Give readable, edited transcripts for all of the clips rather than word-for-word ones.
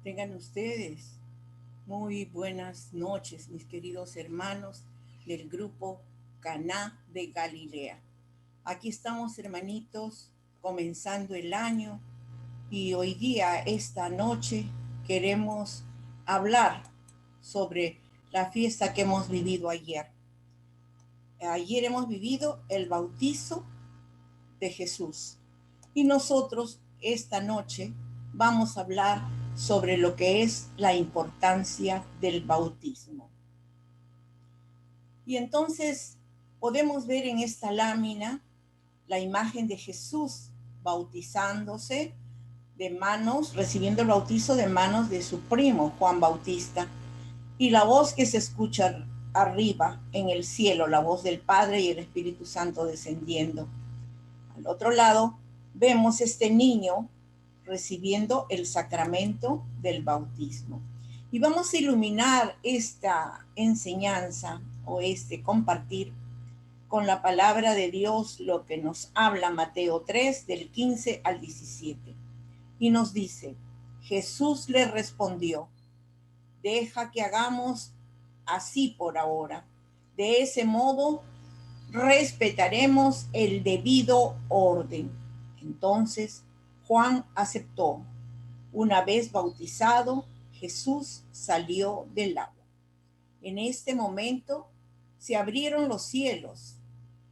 Tengan ustedes muy buenas noches, mis queridos hermanos del grupo Caná de Galilea. Aquí estamos, hermanitos, comenzando el año y hoy día, esta noche, queremos hablar sobre la fiesta que hemos vivido ayer. Ayer hemos vivido el bautizo de Jesús y nosotros esta noche vamos a hablar sobre lo que es la importancia del bautismo. Y entonces podemos ver en esta lámina la imagen de Jesús bautizándose de manos, recibiendo el bautizo de manos de su primo Juan Bautista, y la voz que se escucha arriba en el cielo, la voz del Padre y el Espíritu Santo descendiendo. Al otro lado vemos este niño recibiendo el sacramento del bautismo. Y vamos a iluminar esta enseñanza o este compartir con la palabra de Dios, lo que nos habla Mateo 3 del 15 al 17. Y nos dice: Jesús le respondió: deja que hagamos así por ahora. De ese modo respetaremos el debido orden. Entonces Juan aceptó. Una vez bautizado, Jesús salió del agua. En este momento se abrieron los cielos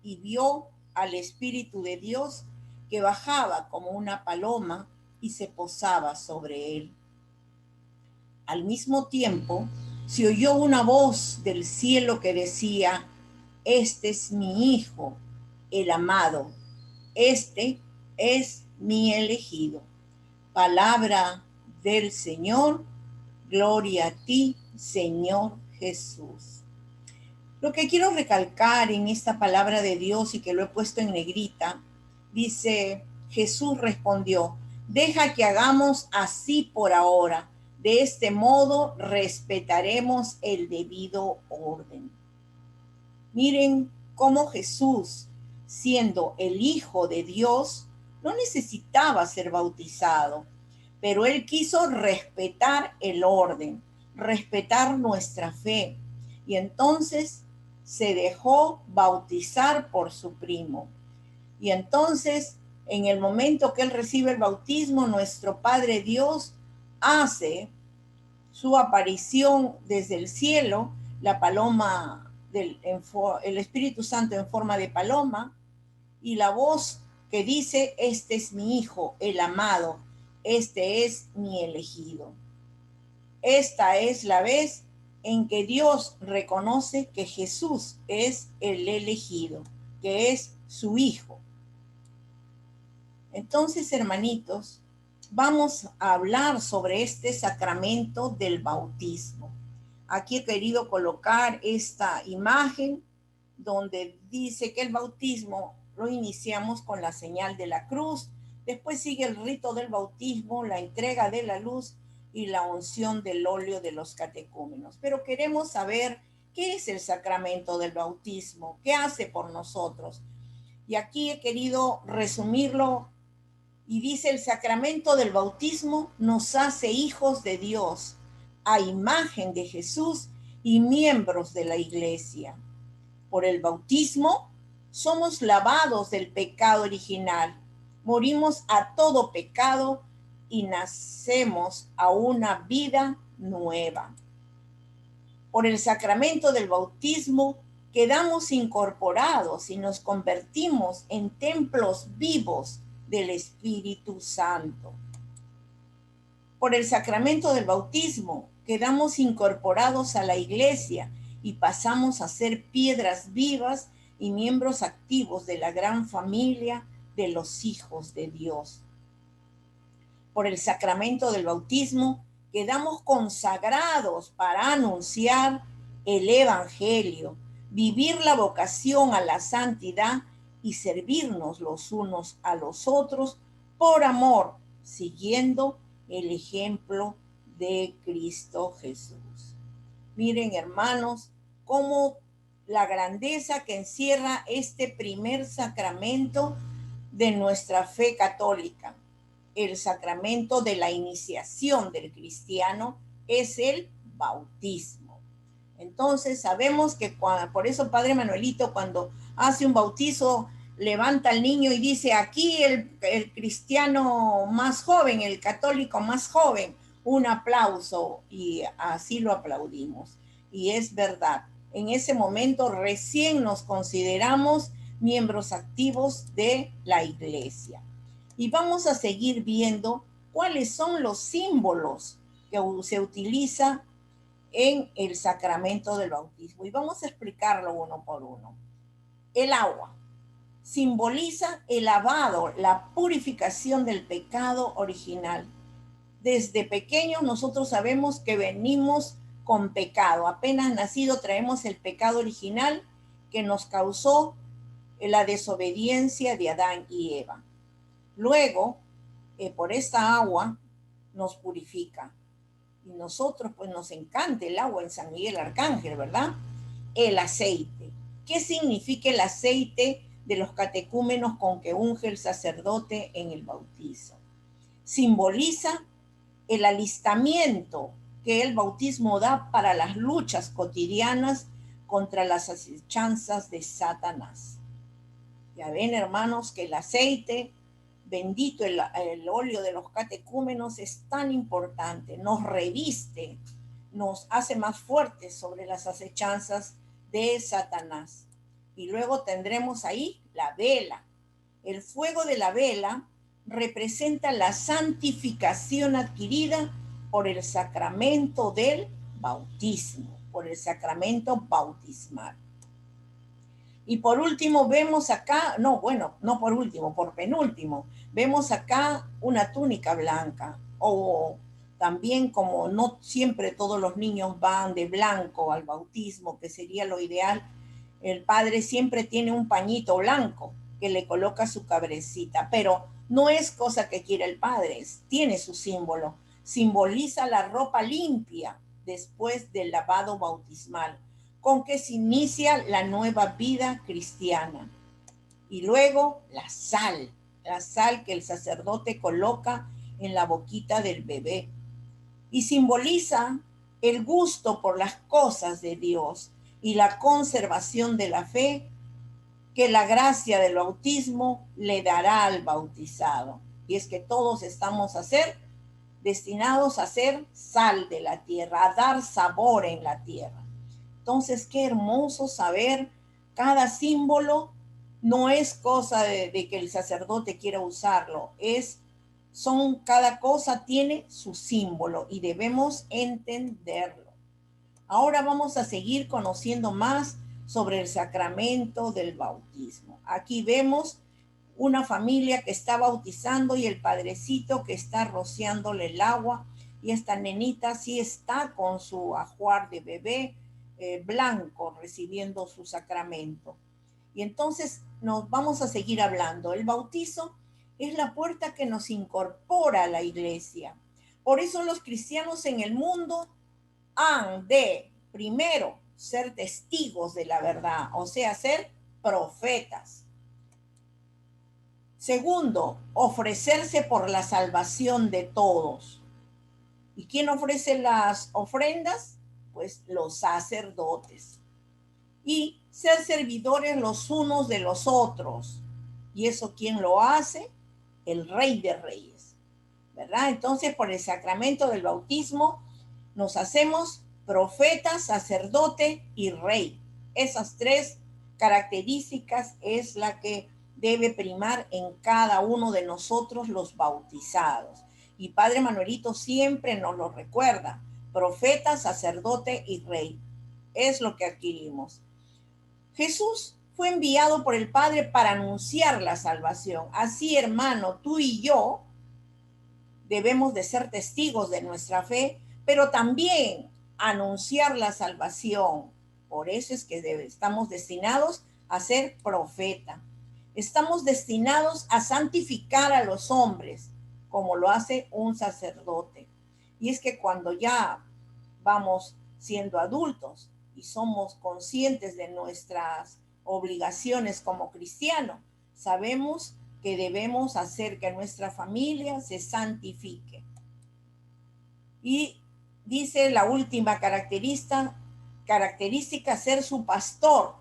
y vio al Espíritu de Dios que bajaba como una paloma y se posaba sobre él. Al mismo tiempo se oyó una voz del cielo que decía: este es mi Hijo, el amado, este es mi elegido. Palabra del Señor, gloria a ti, Señor Jesús. Lo que quiero recalcar en esta palabra de Dios y que lo he puesto en negrita, dice: Jesús respondió: deja que hagamos así por ahora. De este modo respetaremos el debido orden. Miren cómo Jesús, siendo el Hijo de Dios, no necesitaba ser bautizado, pero él quiso respetar el orden, respetar nuestra fe, y entonces se dejó bautizar por su primo. Y entonces, en el momento que él recibe el bautismo, nuestro Padre Dios hace su aparición desde el cielo, la paloma el Espíritu Santo en forma de paloma, y la voz que dice: este es mi Hijo, el amado, este es mi elegido. Esta es la vez en que Dios reconoce que Jesús es el elegido, que es su Hijo. Entonces, hermanitos, vamos a hablar sobre este sacramento del bautismo. Aquí he querido colocar esta imagen donde dice que el bautismo lo iniciamos con la señal de la cruz, después sigue el rito del bautismo, la entrega de la luz y la unción del óleo de los catecúmenos. Pero queremos saber qué es el sacramento del bautismo, qué hace por nosotros. Y aquí he querido resumirlo y dice: el sacramento del bautismo nos hace hijos de Dios, a imagen de Jesús y miembros de la iglesia. Por el bautismo somos lavados del pecado original, morimos a todo pecado y nacemos a una vida nueva. Por el sacramento del bautismo quedamos incorporados y nos convertimos en templos vivos del Espíritu Santo. Por el sacramento del bautismo quedamos incorporados a la iglesia y pasamos a ser piedras vivas y miembros activos de la gran familia de los hijos de Dios. Por el sacramento del bautismo quedamos consagrados para anunciar el Evangelio, vivir la vocación a la santidad y servirnos los unos a los otros por amor, siguiendo el ejemplo de Cristo Jesús. Miren, hermanos, cómo la grandeza que encierra este primer sacramento de nuestra fe católica. el sacramento de la iniciación del cristiano es el bautismo. Entonces sabemos que por eso Padre Manuelito cuando hace un bautizo levanta al niño y dice aquí el cristiano más joven, el católico más joven, un aplauso y así lo aplaudimos. Y es verdad, en ese momento recién nos consideramos miembros activos de la iglesia. Y vamos a seguir viendo cuáles son los símbolos que se utiliza en el sacramento del bautismo. Y vamos a explicarlo uno por uno. El agua simboliza el lavado, la purificación del pecado original. Desde pequeños nosotros sabemos que venimos con pecado. Apenas nacido traemos el pecado original que nos causó la desobediencia de Adán y Eva. Luego, por esta agua nos purifica. Y nosotros, pues nos encanta el agua en San Miguel Arcángel, ¿verdad? El aceite. ¿Qué significa el aceite de los catecúmenos con que unge el sacerdote en el bautizo? Simboliza el alistamiento que el bautismo da para las luchas cotidianas contra las acechanzas de Satanás. Ya ven, hermanos, que el aceite bendito, el óleo de los catecúmenos es tan importante, nos reviste, nos hace más fuertes sobre las acechanzas de Satanás. Y luego tendremos ahí la vela. El fuego de la vela representa la santificación adquirida por el sacramento del bautismo, por el sacramento bautismal. Y por último vemos acá, no, bueno, no por último, por penúltimo, vemos acá una túnica blanca, o también como no siempre todos los niños van de blanco al bautismo, que sería lo ideal, el padre siempre tiene un pañito blanco que le coloca su cabrecita, pero no es cosa que quiera el padre, tiene su símbolo, simboliza la ropa limpia después del lavado bautismal, con que se inicia la nueva vida cristiana. Y luego la sal que el sacerdote coloca en la boquita del bebé. Y simboliza el gusto por las cosas de Dios y la conservación de la fe que la gracia del bautismo le dará al bautizado. Y es que todos estamos destinados a ser sal de la tierra, a dar sabor en la tierra. Entonces, qué hermoso saber cada símbolo. No es cosa de que el sacerdote quiera usarlo, cada cosa tiene su símbolo y debemos entenderlo. Ahora vamos a seguir conociendo más sobre el sacramento del bautismo. Aquí vemos una familia que está bautizando y el padrecito que está rociándole el agua, y esta nenita sí está con su ajuar de bebé blanco recibiendo su sacramento. Y entonces nos vamos a seguir hablando. El bautizo es la puerta que nos incorpora a la iglesia. Por eso los cristianos en el mundo han de, primero, ser testigos de la verdad, o sea, ser profetas. Segundo, ofrecerse por la salvación de todos. ¿Y quién ofrece las ofrendas? Pues los sacerdotes. Y ser servidores los unos de los otros. ¿Y eso quién lo hace? El Rey de Reyes, ¿verdad? Entonces, por el sacramento del bautismo, nos hacemos profeta, sacerdote y rey. Esas tres características es la que debe primar en cada uno de nosotros los bautizados. Y Padre Manuelito siempre nos lo recuerda: profeta, sacerdote y rey. Es lo que adquirimos. Jesús fue enviado por el Padre para anunciar la salvación. Así, hermano, tú y yo debemos de ser testigos de nuestra fe, pero también anunciar la salvación. Por eso es que estamos destinados a ser profeta. Estamos destinados a santificar a los hombres, como lo hace un sacerdote. Y es que cuando ya vamos siendo adultos y somos conscientes de nuestras obligaciones como cristianos, sabemos que debemos hacer que nuestra familia se santifique. Y dice la última característica, ser su pastor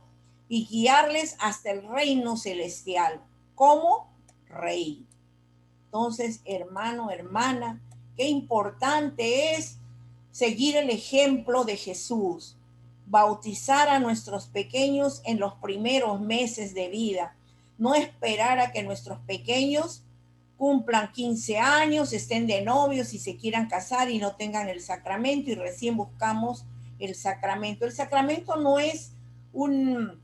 y guiarles hasta el reino celestial como rey. Entonces, hermano, hermana, qué importante es seguir el ejemplo de Jesús, bautizar a nuestros pequeños en los primeros meses de vida, no esperar a que nuestros pequeños cumplan 15 años, estén de novios y se quieran casar y no tengan el sacramento y recién buscamos el sacramento. El sacramento no es un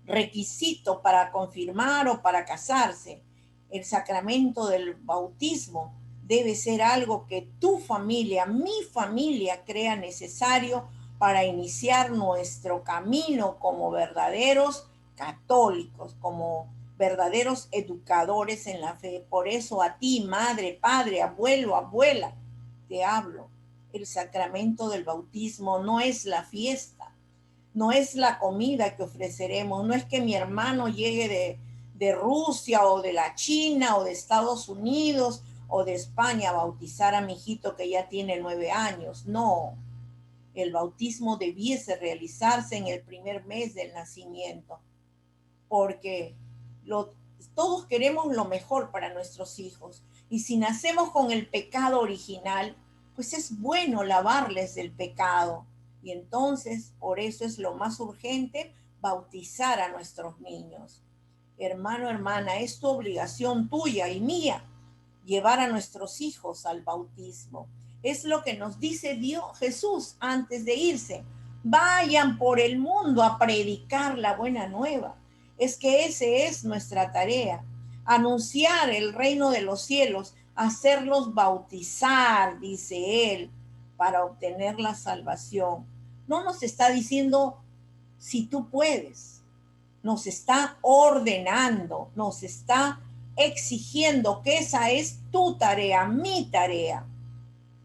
requisito para confirmar o para casarse. El sacramento del bautismo debe ser algo que tu familia, mi familia, crea necesario para iniciar nuestro camino como verdaderos católicos, como verdaderos educadores en la fe. Por eso a ti, madre, padre, abuelo, abuela, te hablo. El sacramento del bautismo no es la fiesta, no es la comida que ofreceremos, no es que mi hermano llegue de Rusia o de la China o de Estados Unidos o de España a bautizar a mi hijito que ya tiene 9 años. No, el bautismo debiese realizarse en el primer mes del nacimiento, porque todos queremos lo mejor para nuestros hijos. Y si nacemos con el pecado original, pues es bueno lavarles del pecado. Y entonces, por eso es lo más urgente, bautizar a nuestros niños. Hermano, hermana, es tu obligación tuya y mía llevar a nuestros hijos al bautismo. Es lo que nos dice Dios, Jesús antes de irse. Vayan por el mundo a predicar la buena nueva. Es que esa es nuestra tarea, anunciar el reino de los cielos, hacerlos bautizar, dice él, para obtener la salvación. No nos está diciendo si tú puedes, nos está ordenando, nos está exigiendo que esa es tu tarea, mi tarea,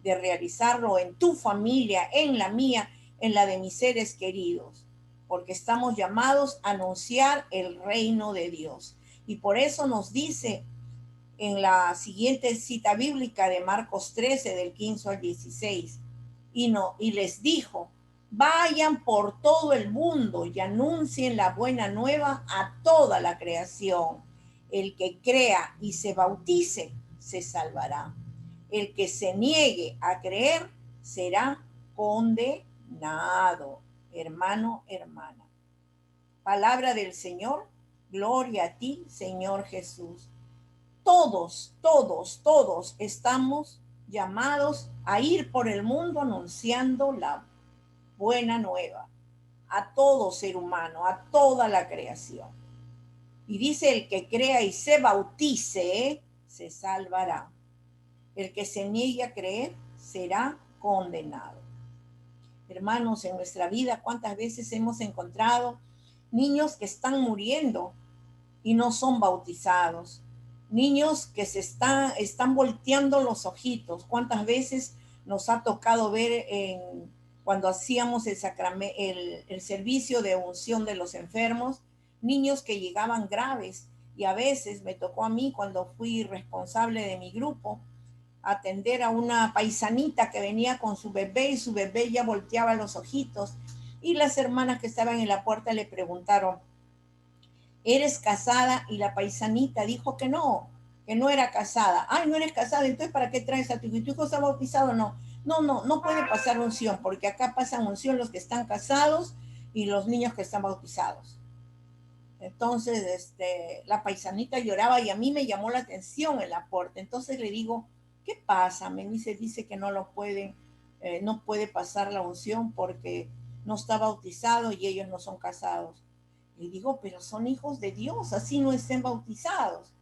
de realizarlo en tu familia, en la mía, en la de mis seres queridos, porque estamos llamados a anunciar el reino de Dios. Y por eso nos dice en la siguiente cita bíblica de Marcos 13, del 15 al 16, y les dijo, vayan por todo el mundo y anuncien la buena nueva a toda la creación. El que crea y se bautice, se salvará. El que se niegue a creer, será condenado. Hermano, hermana. Palabra del Señor, gloria a ti, Señor Jesús. Todos estamos llamados a ir por el mundo anunciando la buena nueva a todo ser humano, a toda la creación. Y dice, el que crea y se bautice, se salvará. El que se niegue a creer será condenado. Hermanos, en nuestra vida, ¿cuántas veces hemos encontrado niños que están muriendo y no son bautizados? Niños que están volteando los ojitos. ¿Cuántas veces nos ha tocado ver cuando hacíamos el servicio de unción de los enfermos, niños que llegaban graves? Y a veces me tocó a mí, cuando fui responsable de mi grupo, atender a una paisanita que venía con su bebé y su bebé ya volteaba los ojitos. Y las hermanas que estaban en la puerta le preguntaron, ¿eres casada? Y la paisanita dijo que no era casada. Ay, no eres casada, entonces ¿para qué traes a tu hijo? ¿Tu hijo está bautizado? No puede pasar unción, porque acá pasan unción los que están casados y los niños que están bautizados. Entonces, la paisanita lloraba y a mí me llamó la atención el aporte. Entonces le digo, ¿qué pasa? Me dice que no puede pasar la unción porque no está bautizado y ellos no son casados. Le digo, pero son hijos de Dios, así no estén bautizados.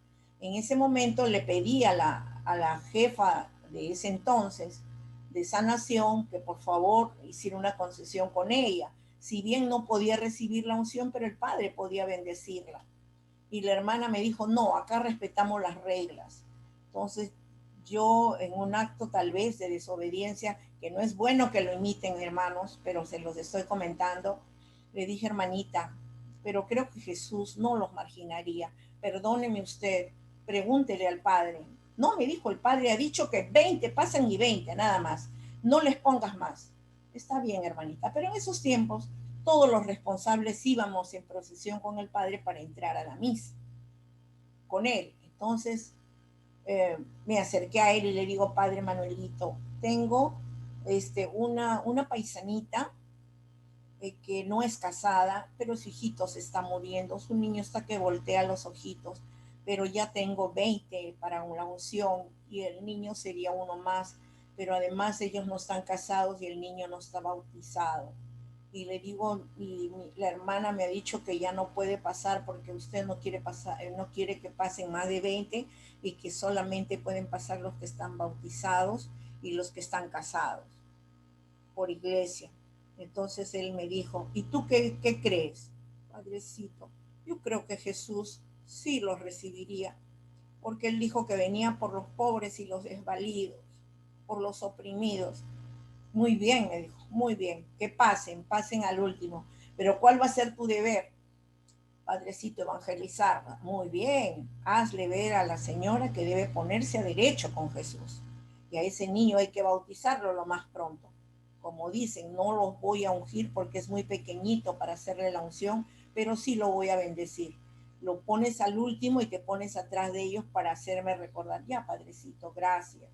En ese momento le pedí a la jefa de ese entonces de sanación que por favor hiciera una concesión con ella. Si bien no podía recibir la unción, pero el padre podía bendecirla. Y la hermana me dijo, no, acá respetamos las reglas. Entonces yo, en un acto tal vez de desobediencia, que no es bueno que lo imiten, hermanos, pero se los estoy comentando, le dije, hermanita, pero creo que Jesús no los marginaría. perdóneme usted, pregúntele al padre. No, me dijo, el padre ha dicho que 20 pasan y 20, nada más. No les pongas más. Está bien, hermanita, pero en esos tiempos todos los responsables íbamos en procesión con el padre para entrar a la misa con él. Entonces me acerqué a él y le digo, padre Manuelito, tengo una paisanita que no es casada, pero su hijito se está muriendo, su niño está que voltea los ojitos, pero ya tengo 20 para una unción y el niño sería uno más, pero además ellos no están casados y el niño no está bautizado. Y le digo, la hermana me ha dicho que ya no puede pasar porque usted no quiere pasar, no quiere que pasen más de 20 y que solamente pueden pasar los que están bautizados y los que están casados por iglesia. Entonces él me dijo, ¿y tú qué crees? Padrecito, yo creo que Jesús sí los recibiría, porque él dijo que venía por los pobres y los desvalidos, por los oprimidos. Muy bien, me dijo, muy bien, que pasen al último. Pero ¿cuál va a ser tu deber? Padrecito, evangelizar. Muy bien, hazle ver a la señora que debe ponerse a derecho con Jesús. Y a ese niño hay que bautizarlo lo más pronto. Como dicen, no los voy a ungir porque es muy pequeñito para hacerle la unción, pero sí lo voy a bendecir. Lo pones al último y te pones atrás de ellos para hacerme recordar. Ya, padrecito, gracias.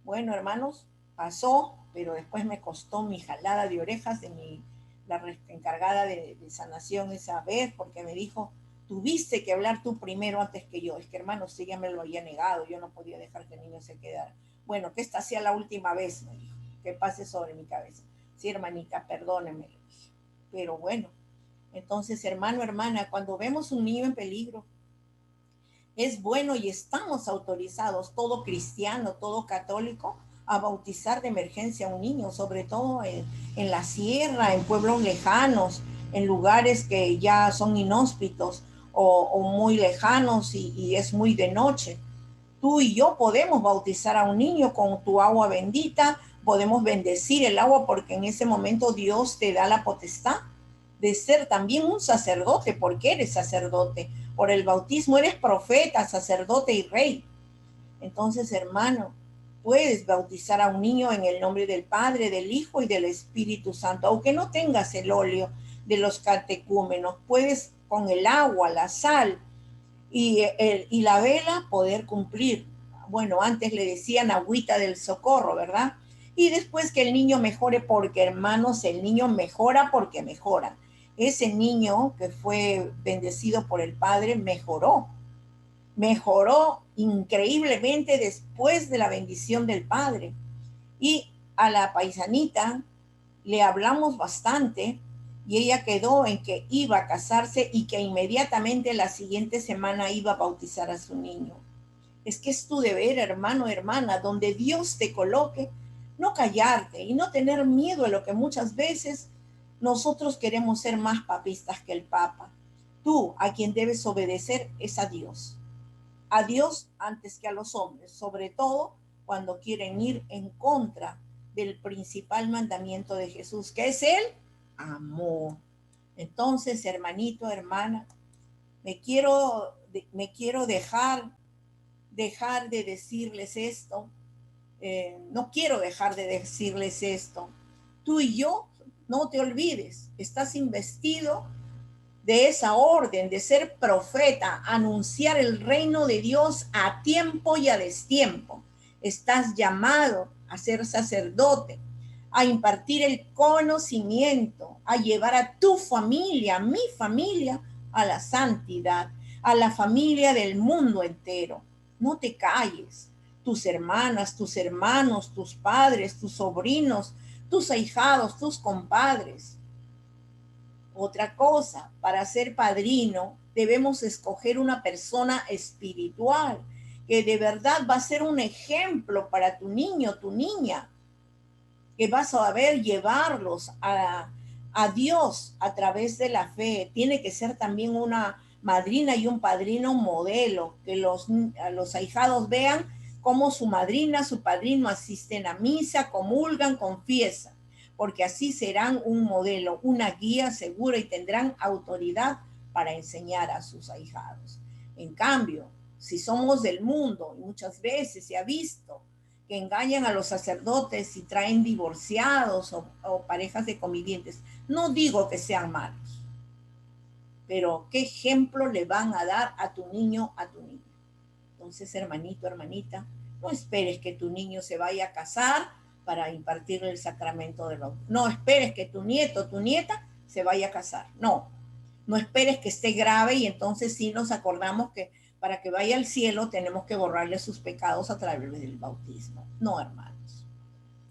Bueno, hermanos, pasó, pero después me costó mi jalada de orejas de la encargada de sanación esa vez, porque me dijo, tuviste que hablar tú primero antes que yo. Es que, hermano, usted ya me lo había negado, yo no podía dejar que el niño se quedara. Bueno, que esta sea la última vez, me dijo, que pase sobre mi cabeza. Sí, hermanita, perdóneme, le dije. Pero bueno, entonces, hermano, hermana, cuando vemos un niño en peligro, es bueno y estamos autorizados, todo cristiano, todo católico, a bautizar de emergencia a un niño, sobre todo en la sierra, en pueblos lejanos, en lugares que ya son inhóspitos o muy lejanos y es muy de noche. Tú y yo podemos bautizar a un niño con tu agua bendita, podemos bendecir el agua porque en ese momento Dios te da la potestad de ser también un sacerdote, porque eres sacerdote. Por el bautismo eres profeta, sacerdote y rey. Entonces, hermano, puedes bautizar a un niño en el nombre del Padre, del Hijo y del Espíritu Santo. Aunque no tengas el óleo de los catecúmenos, puedes con el agua, la sal y la vela poder cumplir. Bueno, antes le decían agüita del socorro, ¿verdad? Y después que el niño mejore, porque hermanos, el niño mejora porque mejora. Ese niño que fue bendecido por el Padre mejoró increíblemente después de la bendición del Padre. Y a la paisanita le hablamos bastante y ella quedó en que iba a casarse y que inmediatamente la siguiente semana iba a bautizar a su niño. Es que es tu deber, hermano, hermana, donde Dios te coloque, no callarte y no tener miedo a lo que muchas veces nosotros queremos ser más papistas que el Papa. Tú a quien debes obedecer es a Dios antes que a los hombres, sobre todo cuando quieren ir en contra del principal mandamiento de Jesús, que es el amor. Entonces, hermanito, hermana, me quiero dejar de decirles esto. No quiero dejar de decirles esto. Tú y yo, no te olvides, estás investido de esa orden de ser profeta, anunciar el reino de Dios a tiempo y a destiempo. Estás llamado a ser sacerdote, a impartir el conocimiento, a llevar a tu familia, a mi familia, a la santidad, a la familia del mundo entero. No te calles. Tus hermanas, tus hermanos, tus padres, tus sobrinos, tus ahijados, tus compadres. Otra cosa, para ser padrino debemos escoger una persona espiritual que de verdad va a ser un ejemplo para tu niño, tu niña, que vas a ver llevarlos a Dios a través de la fe. Tiene que ser también una madrina y un padrino modelo, que los ahijados vean cómo su madrina, su padrino asisten a misa, comulgan, confiesan, porque así serán un modelo, una guía segura y tendrán autoridad para enseñar a sus ahijados. En cambio, si somos del mundo, y muchas veces se ha visto que engañan a los sacerdotes y traen divorciados o parejas de convivientes, no digo que sean malos, pero ¿qué ejemplo le van a dar a tu niño, a tu niña? Entonces, hermanito, hermanita, no esperes que tu niño se vaya a casar para impartirle el sacramento del bautismo. No esperes que tu nieto, tu nieta se vaya a casar. No, no esperes que esté grave y entonces sí nos acordamos que para que vaya al cielo tenemos que borrarle sus pecados a través del bautismo. No, hermanos,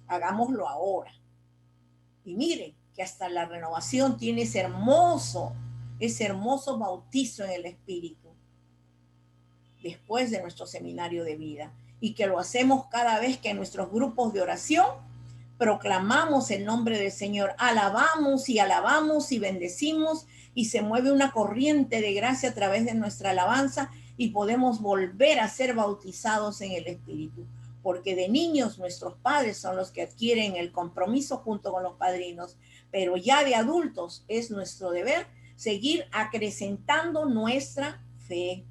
hagámoslo ahora. Y miren que hasta la renovación tiene ese hermoso bautizo en el Espíritu después de nuestro seminario de vida, y que lo hacemos cada vez que en nuestros grupos de oración proclamamos el nombre del Señor, alabamos y bendecimos, y se mueve una corriente de gracia a través de nuestra alabanza y podemos volver a ser bautizados en el Espíritu, porque de niños nuestros padres son los que adquieren el compromiso junto con los padrinos, pero ya de adultos es nuestro deber seguir acrecentando nuestra fe.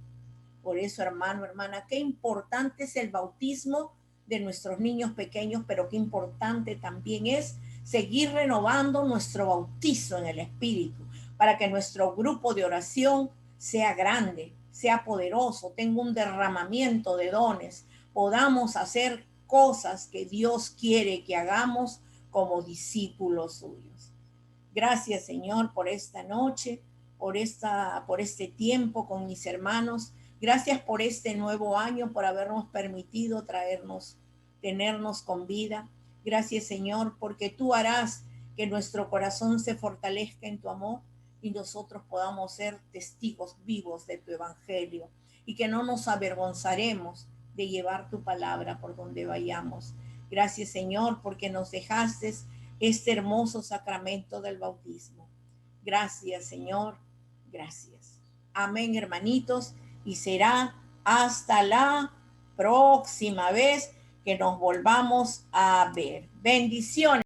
Por eso, hermano, hermana, qué importante es el bautismo de nuestros niños pequeños, pero qué importante también es seguir renovando nuestro bautizo en el Espíritu, para que nuestro grupo de oración sea grande, sea poderoso, tenga un derramamiento de dones, podamos hacer cosas que Dios quiere que hagamos como discípulos suyos. Gracias, Señor, por esta noche, por este tiempo con mis hermanos. Gracias por este nuevo año, por habernos permitido tenernos con vida. Gracias, Señor, porque tú harás que nuestro corazón se fortalezca en tu amor y nosotros podamos ser testigos vivos de tu evangelio y que no nos avergonzaremos de llevar tu palabra por donde vayamos. Gracias, Señor, porque nos dejaste este hermoso sacramento del bautismo. Gracias, Señor. Gracias. Amén, hermanitos. Y será hasta la próxima vez que nos volvamos a ver. Bendiciones.